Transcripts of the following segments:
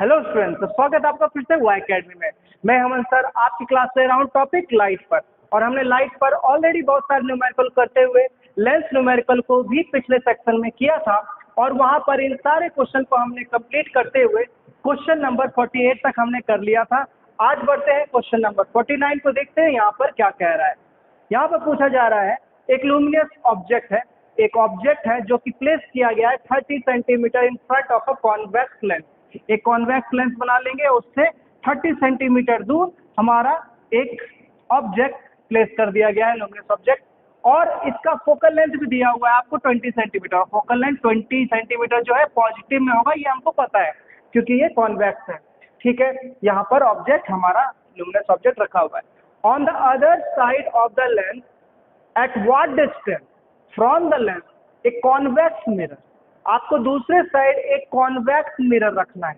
Hello students, तो स्वागत है आपका फिर से वाई अकेडमी में। मैं हेमंत सर आपकी क्लास ले रहा हूँ टॉपिक लाइट पर। और हमने लाइट पर ऑलरेडी बहुत सारे न्यूमेरिकल करते हुए लेंस न्यूमेरिकल को भी पिछले सेक्शन में किया था, और वहां पर इन सारे क्वेश्चन को हमने कंप्लीट करते हुए क्वेश्चन नंबर 48 तक हमने कर लिया था। आज बढ़ते हैं क्वेश्चन नंबर 49 को, देखते हैं यहाँ पर क्या कह रहा है। यहाँ पर पूछा जा रहा है, एक लुमिनस ऑब्जेक्ट है, एक ऑब्जेक्ट है जो कि प्लेस किया गया है 30 centimetre in front of a convex lens. एक कॉन्वेक्स लेंस बना लेंगे, उससे 30 सेंटीमीटर दूर हमारा एक ऑब्जेक्ट प्लेस कर दिया गया है, लुमिनस ऑब्जेक्ट। और इसका फोकल लेंथ भी दिया हुआ है आपको 20 सेंटीमीटर। फोकल लेंथ 20 सेंटीमीटर जो है पॉजिटिव में होगा, ये हमको पता है क्योंकि ये कॉन्वेक्स है। ठीक है, यहाँ पर ऑब्जेक्ट हमारा लुमिनस ऑब्जेक्ट रखा हुआ है। On the other side of the lens at what distance from the lens a convex mirror. आपको दूसरे साइड एक कॉन्वेक्स मिरर रखना है।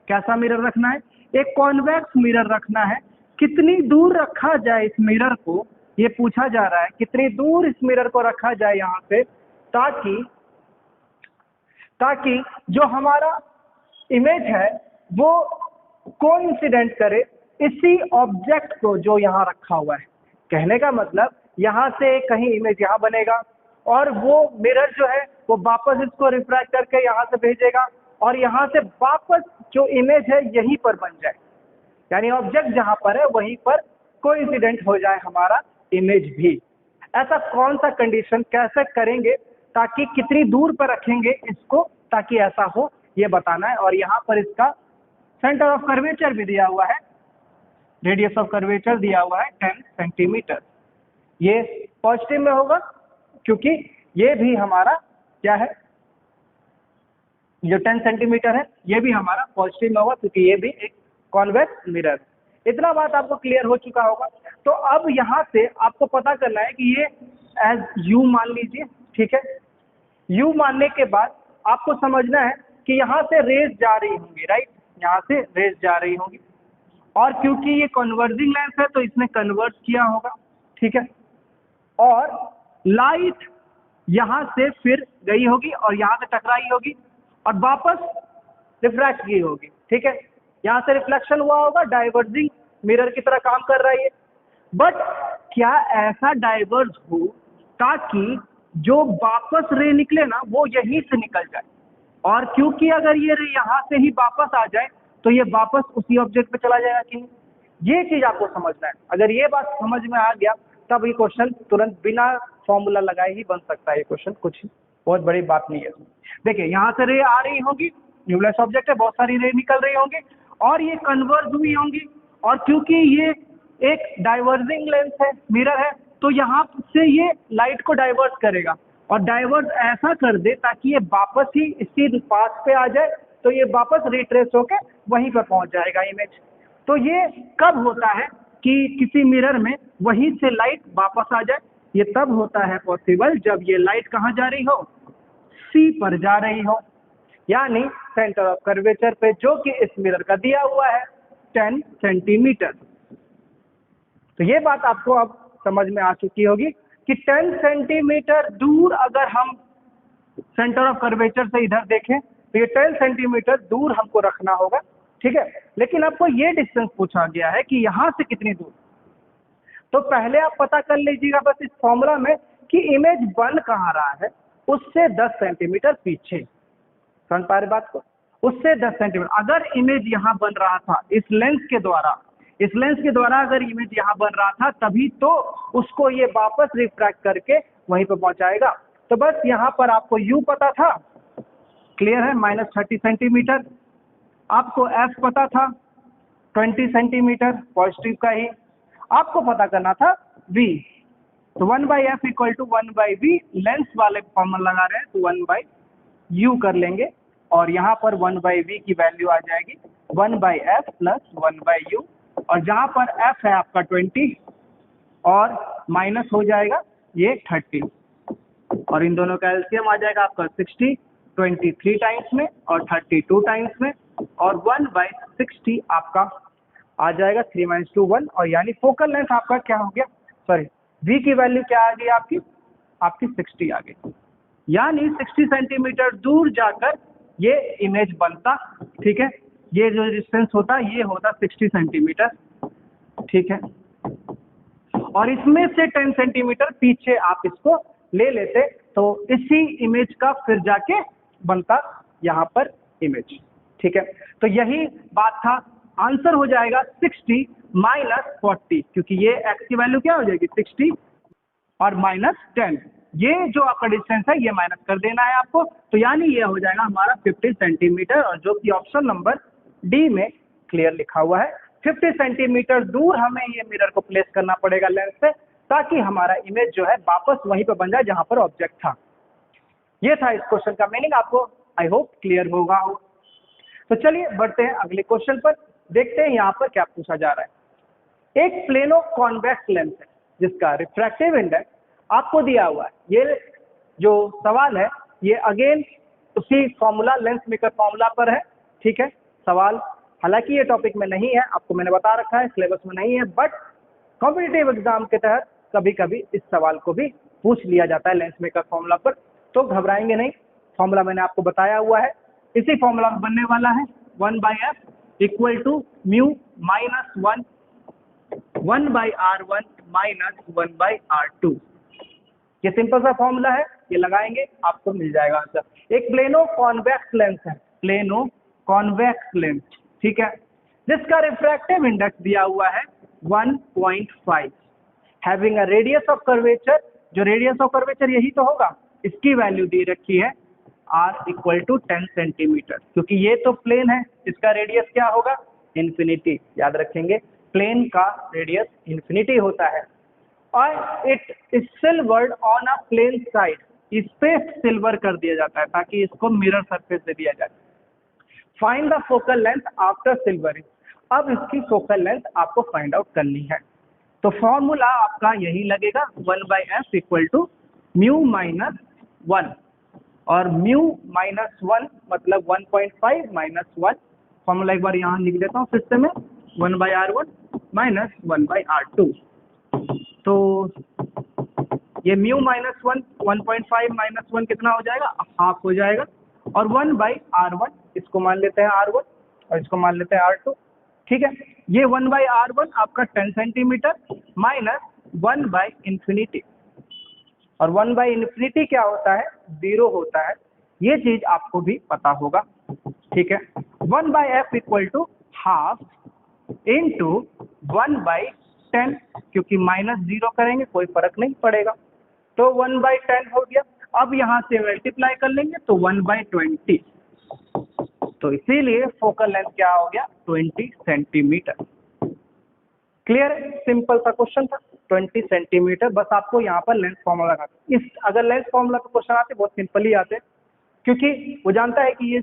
कैसा मिरर रखना है? एक कॉन्वेक्स मिरर रखना है। कितनी दूर रखा जाए इस मिरर को, ये पूछा जा रहा है। कितनी दूर इस मिरर को रखा जाए यहाँ से, ताकि जो हमारा इमेज है वो कोइंसिडेंट करे इसी ऑब्जेक्ट को जो यहाँ रखा हुआ है। कहने का मतलब, यहाँ से कहीं इमेज यहाँ बनेगा और वो मिरर जो है वो वापस इसको रिफ्रैक्ट करके यहाँ से भेजेगा, और यहाँ से वापस जो इमेज है यहीं पर बन जाए। यानी ऑब्जेक्ट जहाँ पर है वहीं पर कोइंसिडेंट हो जाए हमारा इमेज भी। ऐसा कौन सा कंडीशन कैसे करेंगे, ताकि कितनी दूर पर रखेंगे इसको ताकि ऐसा हो, ये बताना है। और यहाँ पर इसका सेंटर ऑफ कर्वेचर भी दिया हुआ है, रेडियस ऑफ कर्वेचर दिया हुआ है 10 सेंटीमीटर। ये पॉजिटिव में होगा क्योंकि ये भी हमारा क्या है, जो 10 सेंटीमीटर है ये भी हमारा पॉजिटिव में होगा क्योंकि ये भी एक कॉन्वेक्स मिरर है। इतना बात आपको क्लियर हो चुका होगा। तो अब यहाँ से आपको पता करना है कि ये एज यू मान लीजिए। ठीक है, यू मानने के बाद आपको समझना है कि यहाँ से रेज जा रही होंगी, राइट, यहाँ से रेज जा रही होंगी। और क्योंकि ये कन्वर्जिंग लेंस है तो इसने कन्वर्ज किया होगा। ठीक है, और लाइट यहाँ से फिर गई होगी और यहाँ से टकराई होगी और वापस रिफ्रैक्ट की होगी। ठीक है, यहाँ से रिफ्लेक्शन हुआ होगा, डाइवर्जिंग मिरर की तरह काम कर रहा है ये। बट क्या ऐसा डाइवर्ज हो ताकि जो वापस रे निकले ना वो यहीं से निकल जाए, और क्योंकि अगर ये रे यहाँ से ही वापस आ जाए तो ये वापस उसी ऑब्जेक्ट पे चला जाएगा कि नहीं, ये चीज आपको समझना है। अगर ये बात समझ में आ गया तब ये क्वेश्चन तुरंत बिना फॉर्मूला लगाए ही बन सकता है। ये क्वेश्चन कुछ बहुत बड़ी बात नहीं है। देखिए, यहाँ से रे आ रही होगी, न्यूक्लियस ऑब्जेक्ट है, बहुत सारी रे निकल रही होंगी और ये कन्वर्ज हुई होंगी। और क्योंकि ये एक डाइवर्जिंग लेंस है, मिरर है, तो यहाँ से ये लाइट को डाइवर्ट करेगा और डाइवर्ट ऐसा कर दे ताकि ये वापस ही इसी पास पे आ जाए, तो ये वापस रिट्रेस होके वहीं पर पहुंच जाएगा इमेज। तो ये कब होता है कि किसी मिरर में वहीं से लाइट वापस आ जाए? ये तब होता है पॉसिबल जब ये लाइट कहाँ जा रही हो, सी पर जा रही हो, यानी सेंटर ऑफ कर्वेचर पे, जो कि इस मिरर का दिया हुआ है 10 सेंटीमीटर। तो ये बात आपको अब समझ में आ चुकी होगी कि 10 सेंटीमीटर दूर अगर हम सेंटर ऑफ कर्वेचर से इधर देखें तो ये 10 सेंटीमीटर दूर हमको रखना होगा। ठीक है, लेकिन आपको ये डिस्टेंस पूछा गया है कि यहाँ से कितनी दूर। तो पहले आप पता कर लीजिएगा बस इस फॉर्मूला में कि इमेज बन कहाँ रहा है, उससे 10 सेंटीमीटर पीछे। समझ पा रहे बात को? उससे 10 सेंटीमीटर अगर इमेज यहाँ बन रहा था इस लेंस के द्वारा, इस लेंस के द्वारा अगर इमेज यहाँ बन रहा था, तभी तो उसको ये वापस रिफ्रैक्ट करके वहीं पर पहुंचाएगा। तो बस यहाँ पर आपको यू पता था, क्लियर है, -30 सेंटीमीटर। आपको एफ पता था 20 सेंटीमीटर, पॉजिटिव का ही। आपको पता करना था v, तो 1/f equal to 1/v। Lens वाले फॉर्मूला लगा रहे हैं तो 1/u कर लेंगे, और यहाँ पर 1/v की वैल्यू आ जाएगी 1/f प्लस 1/u। और जहाँ पर f है आपका 20 और माइनस हो जाएगा ये 30, और इन दोनों का एलसीएम आ जाएगा आपका 60, 23 टाइम्स में और 32 टाइम्स में, और 1/60 आपका आ जाएगा 3 - 2 1। और यानी फोकल लेंथ आपका क्या हो गया, सॉरी v की वैल्यू क्या आ गई आपकी 60 आ गई। यानी 60 सेंटीमीटर दूर जाकर ये इमेज बनता। ठीक है, ये जो डिस्टेंस होता है ये होता 60 सेंटीमीटर, ठीक है। और इसमें से 10 सेंटीमीटर पीछे आप इसको ले लेते तो इसी इमेज का फिर जाके बनता यहाँ पर इमेज, ठीक है। तो यही बात था, आंसर हो जाएगा 60 माइनस 40, क्योंकि ये x की वैल्यू क्या हो जाएगी 60 और माइनस 10, ये जो आपका डिस्टेंस है ये माइनस कर देना है आपको, तो यानी ये हो जाएगा हमारा 50 सेंटीमीटर, और जो कि ऑप्शन नंबर डी में क्लियर लिखा हुआ है। 50 सेंटीमीटर दूर हमें ये मिरर को प्लेस करना पड़ेगा लेंस से, ताकि हमारा इमेज जो है वापस वहीं पर बन जाए जहां पर ऑब्जेक्ट था। ये था इस क्वेश्चन का मीनिंग, आपको आई होप क्लियर होगा। तो चलिए बढ़ते हैं अगले क्वेश्चन पर, देखते हैं यहाँ पर क्या पूछा जा रहा है। एक प्लेनो कॉन्वेक्स लेंस है जिसका रिफ्रैक्टिव इंडेक्स आपको दिया हुआ है। ये जो सवाल है ये अगेन उसी फॉर्मूला, लेंस मेकर फॉर्मूला पर है, ठीक है। सवाल हालांकि ये टॉपिक में नहीं है, आपको मैंने बता रखा है, सिलेबस में नहीं है, बट कॉम्पिटिटिव एग्जाम के तहत कभी कभी इस सवाल को भी पूछ लिया जाता है लेंस मेकर फॉर्मूला पर, तो घबराएंगे नहीं। फॉर्मूला मैंने आपको बताया हुआ है, इसी फॉर्मूला में बनने वाला है 1/f equal to mu minus 1/r1 minus 1/r2। ये सिंपल सा फॉर्मूला है, ये लगाएंगे आपको मिल जाएगा आंसर। एक प्लेनो कॉन्वेक्स लेंस है, प्लेनो कॉन्वेक्स लेंस, ठीक है, जिसका रिफ्रैक्टिव इंडेक्स दिया हुआ है 1.5, having a radius of curvature, जो रेडियस ऑफ कर्वेचर यही तो होगा, इसकी वैल्यू दी रखी है r इक्वल टू 10 सेंटीमीटर, क्योंकि ये तो प्लेन है, इसका रेडियस क्या होगा इन्फिनिटी, याद रखेंगे प्लेन का रेडियस इन्फिनिटी होता है। और it is silvered on a plane side, इस पे सिल्वर कर दिया जाता है ताकि इसको मिरर सरफेस दे दिया जाए। Find the focal length after silvering, अब इसकी फोकल लेंथ आपको फाइंड आउट करनी है। तो फॉर्मूला आपका यही लगेगा 1/f equal to mu minus 1, और म्यू माइनस 1 मतलब 1.5 माइनस 1, फॉर्मूला एक बार यहाँ लिख देता हूँ फिर से मैं, 1/r1 माइनस 1/r2। तो ये म्यू माइनस 1, 1.5 माइनस 1 कितना हो जाएगा, हाफ हो जाएगा, और 1/r1 इसको मान लेते हैं r1 और इसको मान लेते हैं r2, ठीक है। ये 1/r1 आपका 10 सेंटीमीटर माइनस 1/इंफिनिटी, और 1/इंफिनिटी क्या होता है 0 होता है, ये चीज आपको भी पता होगा, ठीक है। 1/f equal to half into 1/10, क्योंकि माइनस 0 करेंगे कोई फर्क नहीं पड़ेगा, तो 1/10 हो गया। अब यहाँ से मल्टीप्लाई कर लेंगे तो 1/20, तो इसीलिए फोकल लेंथ क्या हो गया 20 सेंटीमीटर। क्लियर है, सिंपल सा क्वेश्चन था, 20 सेंटीमीटर, बस आपको यहाँ पर लेंथ फॉर्मूला लगाना। इस अगर लेंथ फॉर्मूला का क्वेश्चन आते बहुत सिंपल ही आते, क्योंकि वो जानता है कि ये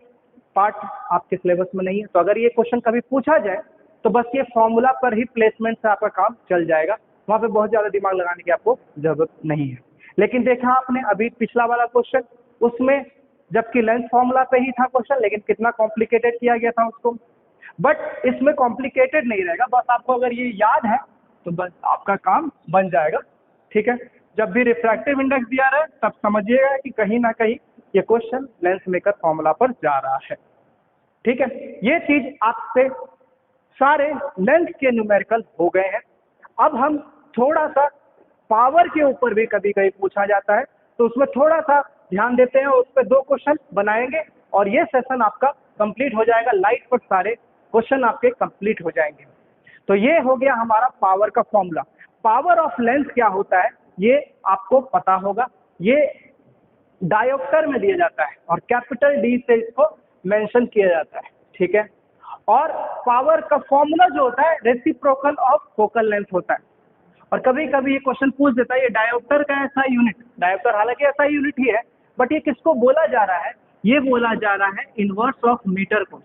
पार्ट आपके सिलेबस में नहीं है, तो अगर ये क्वेश्चन कभी पूछा जाए तो बस ये फॉर्मूला पर ही प्लेसमेंट से आपका काम चल जाएगा, वहाँ पे बहुत ज़्यादा दिमाग लगाने की आपको जरूरत नहीं है। लेकिन देखा आपने अभी पिछला वाला क्वेश्चन, उसमें जबकि लेंथ फॉर्मूला पे ही था क्वेश्चन, लेकिन कितना कॉम्प्लिकेटेड किया गया था उसको, बट इसमें कॉम्प्लिकेटेड नहीं रहेगा, बस आपको अगर ये याद है तो बस आपका काम बन जाएगा, ठीक है। जब भी रिफ्रैक्टिव इंडेक्स दिया रहे तब समझिएगा कि कहीं ना कहीं ये क्वेश्चन लेंस मेकर फॉर्मूला पर जा रहा है, ठीक है। ये चीज आपसे सारे लेंथ के न्यूमेरिकल हो गए हैं। अब हम थोड़ा सा पावर के ऊपर भी कभी कभी पूछा जाता है, तो उसमें थोड़ा सा ध्यान देते हैं, उस पर 2 क्वेश्चन बनाएंगे और ये सेशन आपका कंप्लीट हो जाएगा, लाइट पर सारे क्वेश्चन आपके कंप्लीट हो जाएंगे। तो ये हो गया हमारा पावर का फॉर्मूला। पावर ऑफ लेंस क्या होता है ये आपको पता होगा, ये डायोप्टर में दिया जाता है और कैपिटल डी से इसको मेंशन किया जाता है, ठीक है। और पावर का फॉर्मूला जो होता है रेसिप्रोकल ऑफ फोकल लेंथ होता है। और कभी कभी ये क्वेश्चन पूछ देता है ये डायोप्टर का ऐसा यूनिट, डायोप्टर हालांकि ऐसा यूनिट ही है, बट ये किसको बोला जा रहा है, ये बोला जा रहा है इनवर्स ऑफ मीटर को।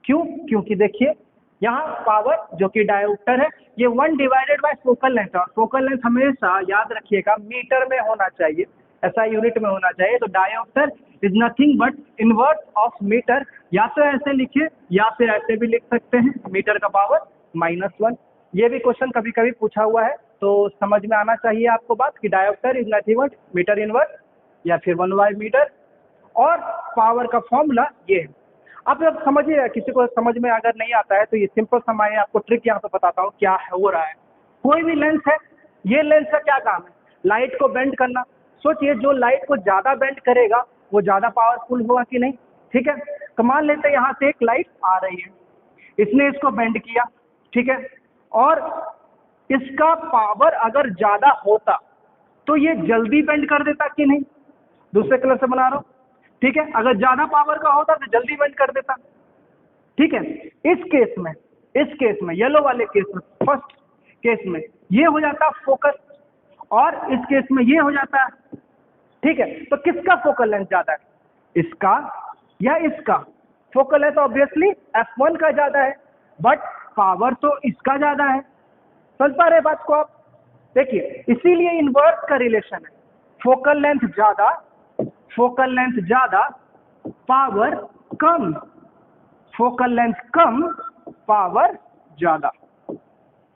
क्यों, क्योंकि देखिए यहाँ पावर जो कि डायोप्टर है ये 1 डिवाइडेड बाय फोकल लेंथ, और फोकल लेंथ हमेशा याद रखिएगा मीटर में होना चाहिए, ऐसा यूनिट में होना चाहिए। तो dioptre is nothing but inverse of metre, या तो ऐसे लिखिए या फिर ऐसे भी लिख सकते हैं, मीटर का पावर -1। ये भी क्वेश्चन कभी कभी पूछा हुआ है, तो समझ में आना चाहिए आपको बात कि dioptre is nothing but metre inverse या फिर 1/मीटर, और पावर का फॉर्मूला ये है। आप अब समझिए, किसी को समझ में अगर नहीं आता है तो ये सिंपल सा मैं आपको ट्रिक यहाँ पे बताता हूँ क्या हो रहा है। कोई भी लेंस है, ये लेंस का क्या काम है? लाइट को बेंड करना। सोचिए जो लाइट को ज्यादा बेंड करेगा वो ज्यादा पावरफुल होगा कि नहीं? ठीक है, तो मान लेते हैं यहाँ से एक लाइट आ रही है, इसने इसको बेंड किया, ठीक है, और इसका पावर अगर ज्यादा होता तो ये जल्दी बेंड कर देता कि नहीं? दूसरे कलर से बना रहा हूं, ठीक है, अगर ज्यादा पावर का होता तो जल्दी बेंड कर देता, ठीक है। इस केस में येलो वाले केस में, फर्स्ट केस में ये हो जाता फोकस, और इस केस में ये हो जाता है, ठीक है। तो किसका फोकल लेंथ ज्यादा है, इसका या इसका? फोकल है तो ऑब्वियसली f1 का ज्यादा है, बट पावर तो इसका ज्यादा है। समझ पा रहे बात को आप? देखिए इसीलिए इनवर्स का रिलेशन है, फोकल लेंथ ज्यादा पावर कम, फोकल लेंथ कम पावर ज्यादा।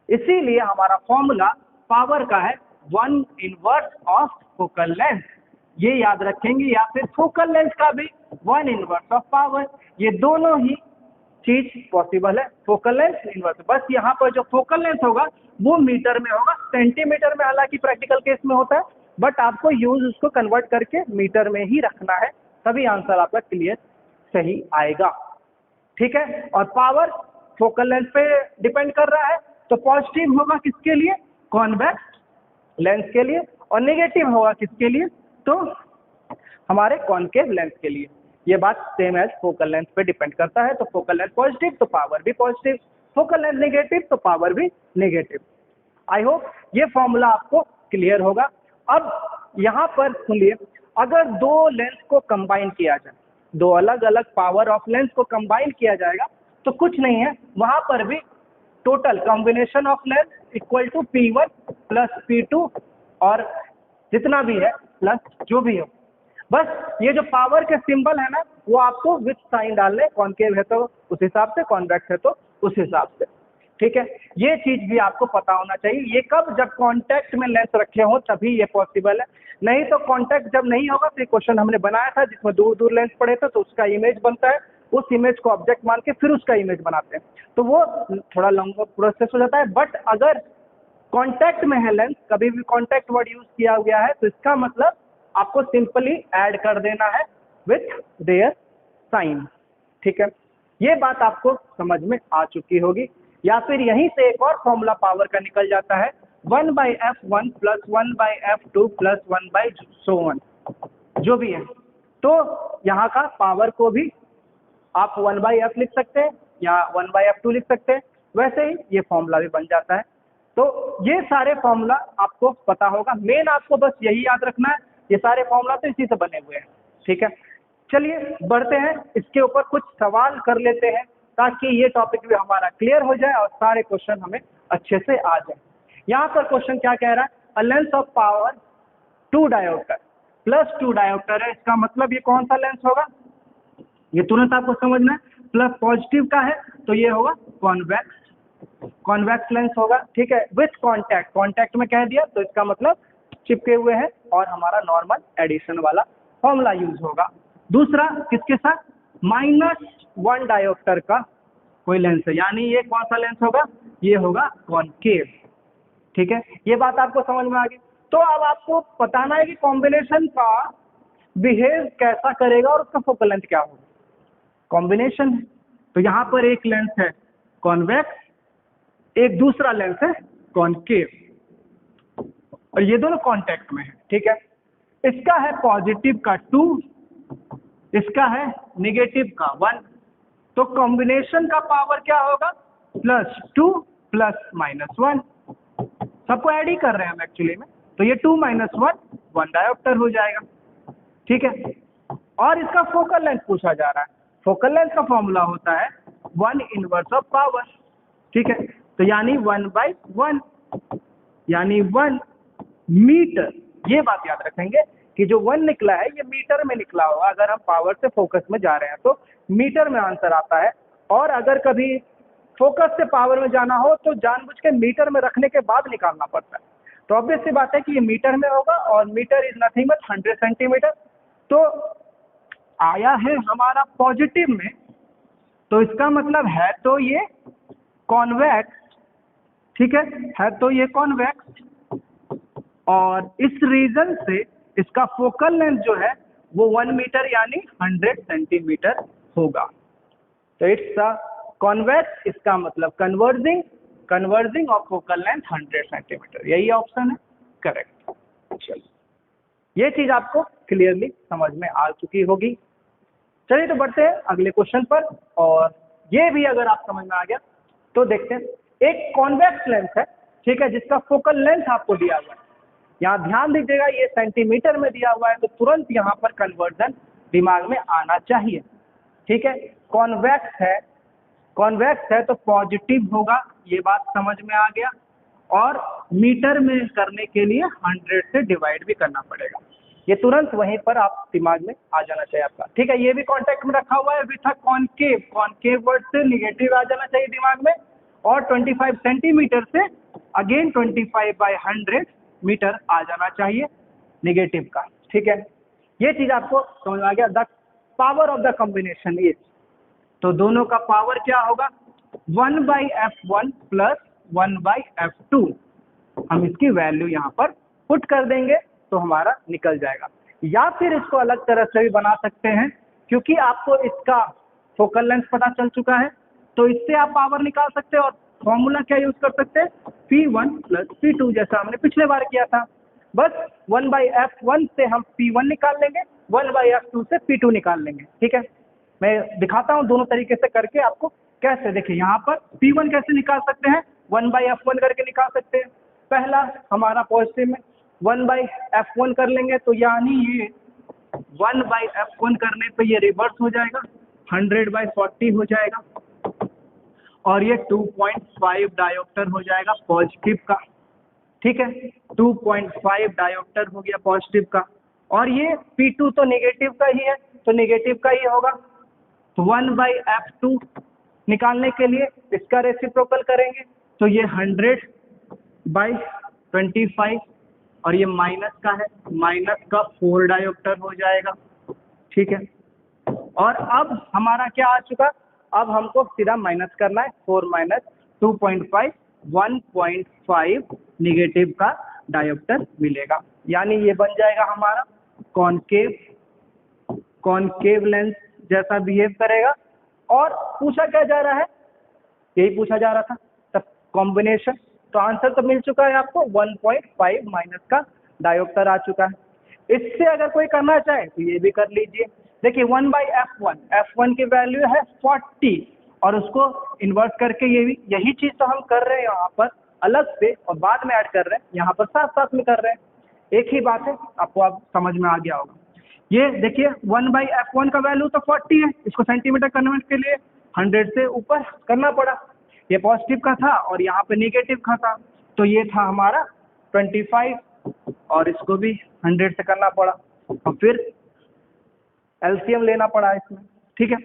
इसीलिए हमारा फॉर्मूला पावर का है 1 इनवर्स ऑफ फोकल लेंथ, ये याद रखेंगे, या फिर फोकल लेंथ का भी 1 इनवर्स ऑफ पावर। ये दोनों ही चीज पॉसिबल है, फोकल लेंथ इनवर्स। बस यहाँ पर जो फोकल लेंथ होगा वो मीटर में होगा, सेंटीमीटर में हालांकि प्रैक्टिकल केस में होता है, बट आपको यूज उसको कन्वर्ट करके मीटर में ही रखना है, तभी आंसर आपका क्लियर सही आएगा, ठीक है। और पावर फोकल लेंथ पे डिपेंड कर रहा है, तो पॉजिटिव होगा किसके लिए? कॉन्वेक्स लेंस के लिए, और नेगेटिव होगा किसके लिए? तो हमारे कॉनकेव लेंस के लिए। ये बात सेम एज फोकल लेंथ पे डिपेंड करता है, तो फोकल लेंथ पॉजिटिव तो पावर भी पॉजिटिव, फोकल लेंथ नेगेटिव तो पावर भी नेगेटिव। आई होप ये फॉर्मूला आपको क्लियर होगा। अब यहाँ पर सुनिए, अगर दो लेंस को कंबाइन किया जाए, दो अलग अलग पावर ऑफ लेंस को कंबाइन किया जाएगा, तो कुछ नहीं है, वहां पर भी total combination of lens equal to P1 plus P2 और जितना भी है प्लस जो भी हो। बस ये जो पावर के सिंबल है ना, वो आपको विथ साइन डालने, कॉनकेव है तो उस हिसाब से, कॉन्वेक्स है तो उस हिसाब से, ठीक है। ये चीज भी आपको पता होना चाहिए। ये कब? जब कांटेक्ट में लेंस रखे हो तभी ये पॉसिबल है, नहीं तो कांटेक्ट जब नहीं होगा, तो क्वेश्चन हमने बनाया था जिसमें दूर दूर लेंस पड़े थे, तो उसका इमेज बनता है, उस इमेज को ऑब्जेक्ट मान के फिर उसका इमेज बनाते हैं, तो वो थोड़ा लंबा प्रोसेस हो जाता है। बट अगर कांटेक्ट में है लेंस, कभी भी कांटेक्ट वर्ड यूज किया गया है, तो इसका मतलब आपको सिंपली ऐड कर देना है विथ देयर साइन, ठीक है। ये बात आपको समझ में आ चुकी होगी। या फिर यहीं से एक और फॉर्मूला पावर का निकल जाता है, 1/f1 plus 1/f2 plus 1/so1, जो भी है। तो यहाँ का पावर को भी आप 1/f लिख सकते हैं या 1/f2 लिख सकते हैं, वैसे ही ये फॉर्मूला भी बन जाता है। तो ये सारे फॉर्मूला आपको पता होगा, मेन आपको बस यही याद रखना है, ये सारे फॉर्मूला तो इसी से बने हुए हैं, ठीक है। चलिए बढ़ते हैं, इसके ऊपर कुछ सवाल कर लेते हैं, ताकि ये टॉपिक भी हमारा क्लियर हो जाए और सारे क्वेश्चन हमें अच्छे से आ जाए। यहाँ पर क्वेश्चन क्या कह रहा है? A lens of power 2 dioptre plus 2 dioptre है, इसका मतलब ये कौन सा लेंस होगा? ये तुरंत आपको समझना है, प्लस पॉजिटिव का है तो ये होगा कॉन्वेक्स लेंस होगा, ठीक है। विथ कॉन्टैक्ट में कह दिया तो इसका मतलब चिपके हुए हैं, और हमारा नॉर्मल एडिशन वाला फॉर्मूला यूज होगा। दूसरा किसके साथ? -1 डायोप्टर का कोई लेंस है, यानी ये कौन सा लेंस होगा? ये होगा कॉनकेव, ठीक है। ये बात आपको समझ में आ गई। तो अब आपको बताना है कि कॉम्बिनेशन का बिहेव कैसा करेगा और उसका फोकल लेंथ क्या होगा। कॉम्बिनेशन है तो यहाँ पर एक लेंस है कॉन्वेक्स, एक दूसरा लेंस है कॉनकेव, और ये दोनों कांटेक्ट में है, ठीक है। इसका है पॉजिटिव का 2, इसका है नेगेटिव का 1, तो कॉम्बिनेशन का पावर क्या होगा? +2 प्लस -1, सबको ऐड ही कर रहे हैं हम एक्चुअली में, तो ये 2 - 1 डायोप्टर हो जाएगा, ठीक है। और इसका फोकल लेंथ पूछा जा रहा है, फोकल लेंथ का फॉर्मूला होता है 1 इनवर्स ऑफ पावर, ठीक है। तो यानी 1/1, यानी 1 मीटर। ये बात याद रखेंगे कि जो 1 निकला है ये मीटर में निकला होगा, अगर हम पावर से फोकस में जा रहे हैं तो मीटर में आंसर आता है, और अगर कभी फोकस से पावर में जाना हो तो जानबूझ के मीटर में रखने के बाद निकालना पड़ता है। तो ऑब्वियस सी बात है कि ये मीटर में होगा, और metre is nothing but 100 centimetre. तो आया है हमारा पॉजिटिव में तो इसका मतलब है तो ये कॉन्वेक्स, ठीक है तो ये कॉन्वेक्स, और इस रीजन से इसका फोकल लेंथ जो है वो 1 मीटर यानी 100 सेंटीमीटर होगा। तो इट्स अ कॉन्वेक्स, इसका मतलब converging of focal length 100 centimetre, यही ऑप्शन है करेक्ट। चलिए ये चीज आपको क्लियरली समझ में आ चुकी होगी। चलिए तो बढ़ते हैं अगले क्वेश्चन पर, और ये भी अगर आप समझ में आ गया तो देखते हैं। एक कॉन्वेक्स लेंस है, ठीक है, जिसका फोकल लेंथ आपको दिया हुआ है, यहाँ ध्यान दीजिएगा ये सेंटीमीटर में दिया हुआ है, तो तुरंत यहाँ पर कन्वर्जन दिमाग में आना चाहिए, ठीक है। कॉन्वेक्स है तो पॉजिटिव होगा, ये बात समझ में आ गया, और मीटर में करने के लिए 100 से डिवाइड भी करना पड़ेगा, ये तुरंत वहीं पर आप दिमाग में आ जाना चाहिए आपका, ठीक है। ये भी कॉन्टेक्ट में रखा हुआ है विथ कॉनकेव वर्ड से निगेटिव आ जाना चाहिए दिमाग में, और 25 सेंटीमीटर से अगेन 25/100 मीटर आ जाना चाहिए निगेटिव का, ठीक है। ये चीज आपको समझ में आ गया। The power of the combination is, तो दोनों का पावर क्या होगा, 1/f1 प्लस 1/f2। हम इसकी वैल्यू यहाँ पर पुट कर देंगे तो हमारा निकल जाएगा, या फिर इसको अलग तरह से भी बना सकते हैं, क्योंकि आपको इसका फोकल लेंथ पता चल चुका है, तो इससे आप पावर निकाल सकते हैं। और फॉर्मूला क्या यूज कर सकते हैं, P1 प्लस P2, जैसा हमने पिछले बार किया था। बस 1/f1 से हम P1 निकाल लेंगे, 1/f2 से P2 निकाल लेंगे, ठीक है। मैं दिखाता हूँ दोनों तरीके से करके आपको कैसे। देखिए यहाँ पर P1 कैसे निकाल सकते हैं, 1/f1 करके निकाल सकते हैं। पहला हमारा पॉजिटिव में 1/f1 कर लेंगे, तो यानी ये 1/f1 करने पे ये रिवर्स हो जाएगा, 100/40 हो जाएगा, और ये 2.5 डायोप्टर हो जाएगा पॉजिटिव का, ठीक है। 2.5 डायोप्टर हो गया पॉजिटिव का, और ये P2 तो नेगेटिव का ही है, तो नेगेटिव का ही होगा। तो 1/f2 निकालने के लिए इसका रेसिप्रोकल करेंगे, तो ये 100/25, और ये माइनस का है, माइनस का 4 डायोप्टर हो जाएगा, ठीक है। और अब हमारा क्या आ चुका, अब हमको सीधा माइनस करना है, 4 माइनस 2.5, 1.5 निगेटिव का डायोप्टर मिलेगा, यानी ये बन जाएगा हमारा कॉनकेव लेंस जैसा बिहेव करेगा। और पूछा क्या जा रहा है, यही पूछा जा रहा था, तब कॉम्बिनेशन, तो आंसर तो मिल चुका है आपको, 1.5 माइनस का डायोप्टर आ चुका है। इससे अगर कोई करना चाहे तो ये भी कर लीजिए। देखिए 1/f1 की वैल्यू है 40, और उसको इन्वर्ट करके यही चीज तो हम कर रहे हैं यहाँ पर अलग से, और बाद में ऐड कर रहे हैं, यहाँ पर साथ साथ में कर रहे हैं, एक ही बात है, आपको अब समझ में आ गया होगा। ये देखिए 1/f1 का वैल्यू तो 40 है, इसको सेंटीमीटर कन्वर्ट के लिए 100 से ऊपर करना पड़ा, ये पॉजिटिव का था और यहाँ पे नेगेटिव का था, तो ये था हमारा 25, और इसको भी 100 से करना पड़ा, और फिर एलसीएम लेना पड़ा इसमें, ठीक है।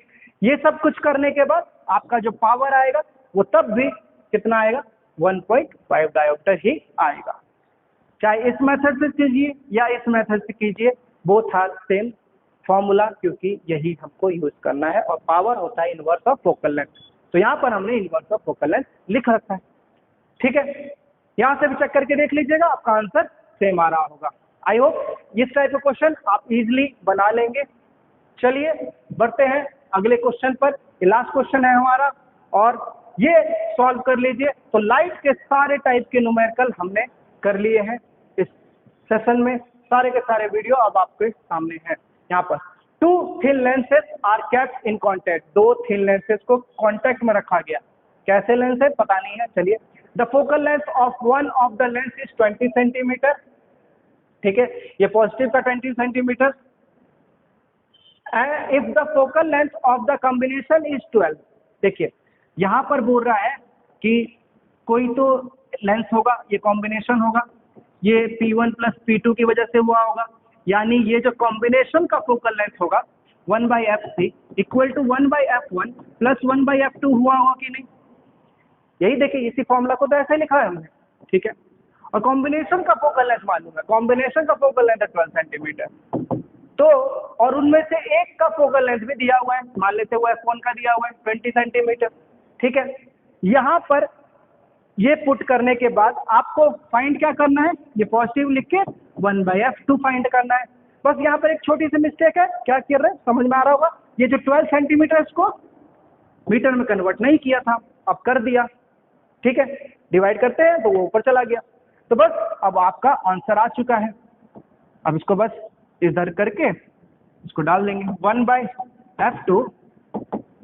ये सब कुछ करने के बाद आपका जो पावर आएगा वो तब भी कितना आएगा, 1.5 डायोप्टर ही आएगा। चाहे इस मेथड से कीजिए या इस मेथड से कीजिए, बोथ आर सेम फॉर्मूला, क्योंकि यही हमको यूज करना है, और पावर होता है इनवर्स ऑफ फोकल लेंथ, तो यहाँ पर हमने इनवर्स ऑफ फोकल लेंथ लिख रखा है, ठीक है। यहाँ से भी चेक करके देख लीजिएगा, आपका आंसर सेम आ रहा होगा। आई होप इस टाइप का क्वेश्चन आप इजीली बना लेंगे। चलिए बढ़ते हैं अगले क्वेश्चन पर, ये लास्ट क्वेश्चन है हमारा, और ये सॉल्व कर लीजिए। तो लाइट के सारे टाइप के न्यूमेरिकल हमने कर लिए हैं इस सेशन में, सारे के सारे वीडियो अब आपके सामने हैं। यहाँ पर 2 thin lenses are kept in contact, 2 thin lenses को कॉन्टैक्ट में रखा गया, कैसे लेंस है पता नहीं है। चलिए, the focal length of one of the lens is 20 centimetre, ठीक है, ये पॉजिटिव का 20 centimetre, and if the focal length of the combination is 12। देखिए यहाँ पर बोल रहा है कि कोई तो लेंस होगा, ये कॉम्बिनेशन होगा, ये P1 प्लस P2 की वजह से हुआ होगा, यानी ये जो कॉम्बिनेशन का फोकल लेंथ होगा 1/f3 equal to 1/f1 plus 1/f2 हुआ होगा कि नहीं। यही देखिए, इसी फॉर्मूला को तो ऐसे लिखा है हमने, ठीक है। और कॉम्बिनेशन का फोकल लेंथ मालूम है, कॉम्बिनेशन का फोकल लेंथ है 12 सेंटीमीटर, तो और उनमें से एक का फोकल लेंथ भी दिया हुआ है, मान लेते हुए फोन का दिया हुआ है 20 सेंटीमीटर। ठीक है, यहाँ पर ये पुट करने के बाद आपको फाइंड क्या करना है, ये पॉजिटिव लिख के 1/f2 फाइंड करना है। बस यहाँ पर एक छोटी सी मिस्टेक है, क्या कर रहे हैं समझ में आ रहा होगा, ये जो 12 सेंटीमीटर इसको मीटर में कन्वर्ट नहीं किया था, अब कर दिया। ठीक है, डिवाइड करते हैं तो वो ऊपर चला गया। तो बस अब आपका आंसर आ चुका है। अब इसको बस इधर करके इसको डाल देंगे 1/f2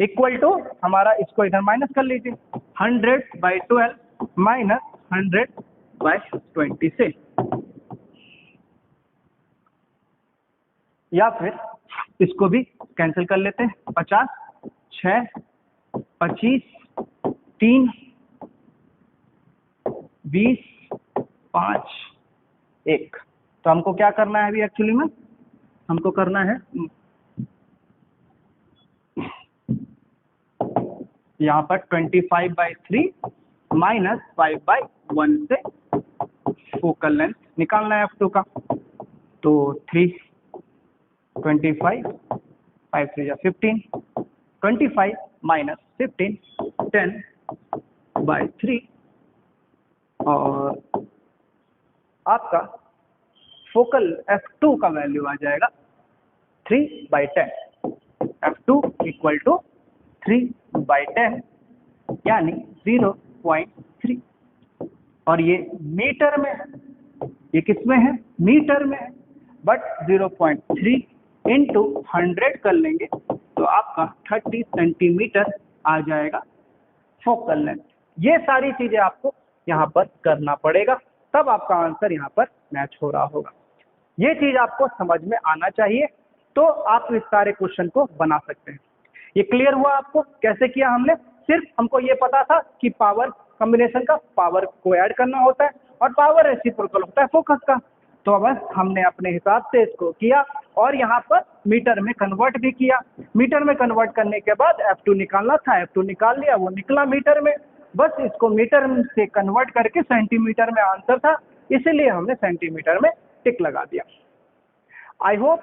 इक्वल टू हमारा, इसको इधर माइनस कर लीजिए 100/12 माइनस 100/20 से, या फिर इसको भी कैंसिल कर लेते हैं 50 6 25 3 20 5 1। तो हमको क्या करना है अभी, एक्चुअली में हमको करना है यहाँ पर 25/3 माइनस 5/1 से फोकल लेंथ निकालना है f2 का। तो 3 25 5 3 15 25 माइनस 15 10/3 और आपका फोकल f2 का वैल्यू आ जाएगा 3/10। f2 इक्वल टू 3/10 यानी 0.3। और ये मीटर में है, ये किस में है, मीटर में है, बट 0.3 इंटू 100 कर लेंगे तो आपका 30 सेंटीमीटर आ जाएगा फोकल लेंथ। ये सारी चीजें आपको यहाँ पर करना पड़ेगा, तब आपका आंसर यहाँ पर मैच हो रहा होगा। ये चीज आपको समझ में आना चाहिए, तो आप इस सारे क्वेश्चन को बना सकते हैं। ये क्लियर हुआ आपको कैसे किया हमने? सिर्फ हमको ये पता था कि पावर कॉम्बिनेशन का पावर को ऐड करना होता है और पावर रेसिप्रोकल होता है फोकस का। तो बस हमने अपने हिसाब से इसको किया और यहाँ पर मीटर में कन्वर्ट भी किया। मीटर में कन्वर्ट करने के बाद f2 निकालना था, f2 निकाल लिया, वो निकला मीटर में। बस इसको मीटर से कन्वर्ट करके सेंटीमीटर में आंसर था, इसीलिए हमने सेंटीमीटर में टिक लगा दिया। आई होप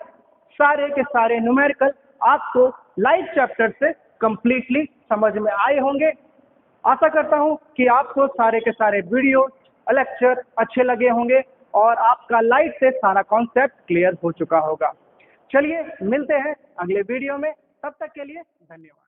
सारे के सारे न्यूमेरिकल आपको लाइव चैप्टर से कंप्लीटली समझ में आए होंगे। आशा करता हूं कि आपको सारे के सारे वीडियो लेक्चर अच्छे लगे होंगे और आपका लाइव से सारा कॉन्सेप्ट क्लियर हो चुका होगा। चलिए मिलते हैं अगले वीडियो में, तब तक के लिए धन्यवाद।